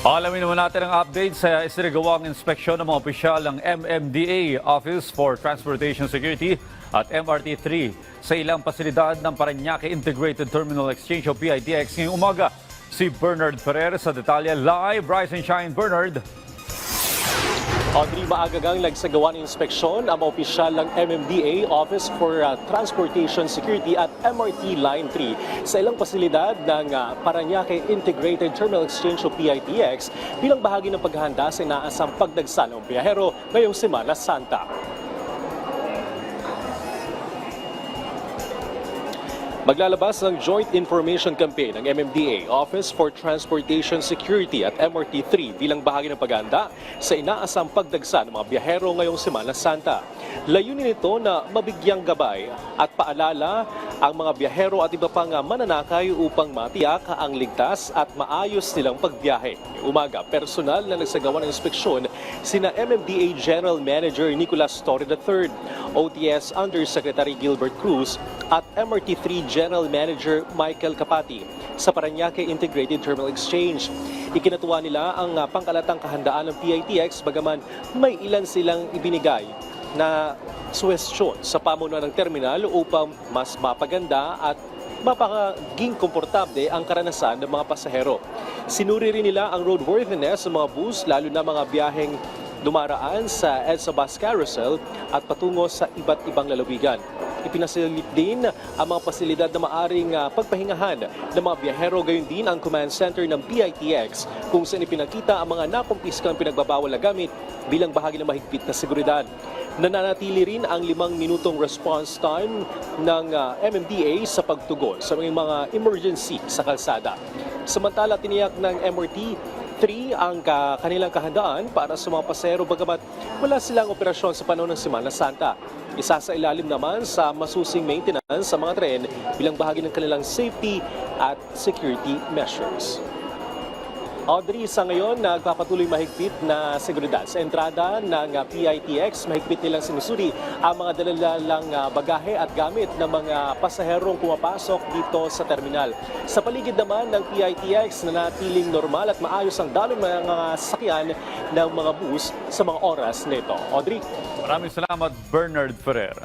Alamin naman natin ang update sa isinagawang inspeksyon ng mga opisyal ng MMDA Office for Transportation Security at MRT-3 sa ilang pasilidad ng Parañaque Integrated Terminal Exchange o PITX ngayong umaga. Si Bernard Ferrer sa detalye live. Rise and shine, Bernard. Audrey, maagang nagsagawa ng inspeksyon ang mga opisyal ng MMDA Office for Transportation Security at MRT Line 3 sa ilang pasilidad ng Parañaque Integrated Terminal Exchange o PITX bilang bahagi ng paghahanda sa inaasang pagdagsa ng biyahero ngayong Semana Santa. Maglalabas ng Joint Information Campaign ng MMDA Office for Transportation Security at MRT-3 bilang bahagi ng paghahanda sa inaasang pagdagsa ng mga biyahero ngayong Semana Santa. Layunin nito na mabigyang gabay at paalala ang mga biyahero at iba pang mananakay upang matiyak ang ligtas at maayos nilang pagbiyahe. Umaga, personal na nagsagawa ng inspeksyon sina MMDA General Manager Nicolas Torre III, OTS Undersecretary Gilbert Cruz at MRT-3 General Manager Michael Capati sa Parañaque Integrated Terminal Exchange. Ikinatuwa nila ang pangkalatang kahandaan ng PITX bagaman may ilan silang ibinigay na suwestyon sa pamunuan ng terminal upang mas mapaganda at mapaging komportable ang karanasan ng mga pasahero. Sinuri rin nila ang roadworthiness ng mga bus lalo na mga biyaheng dumaraan sa EDSA Bus Carousel at patungo sa iba't ibang lalawigan. Ipinasilit din ang mga pasilidad na maaring pagpahingahan ng mga biyahero, gayon din ang command center ng PITX kung saan ipinakita ang mga nakumpiskang pinagbabawal na gamit bilang bahagi ng mahigpit na seguridad. Nananatili rin ang 5 minutong response time ng MMDA sa pagtugon sa mga emergency sa kalsada. Samantala, tiniyak ng MRT-3 ang kanilang kahandaan para sa mga pasahero bagamat wala silang operasyon sa panahon ng Semana Santa. Isa sa ilalim naman sa masusing maintenance sa mga tren bilang bahagi ng kanilang safety at security measures. Audrey, sa ngayon, nagpapatuloy mahigpit na seguridad. Sa entrada ng PITX, mahigpit nilang sinusuri ang mga dalalalang bagahe at gamit ng mga pasaherong pumapasok dito sa terminal. Sa paligid naman ng PITX, nanatiling normal at maayos ang daloy ng mga sasakyan ng mga bus sa mga oras nito. Audrey? Maraming salamat, Bernard Ferrer.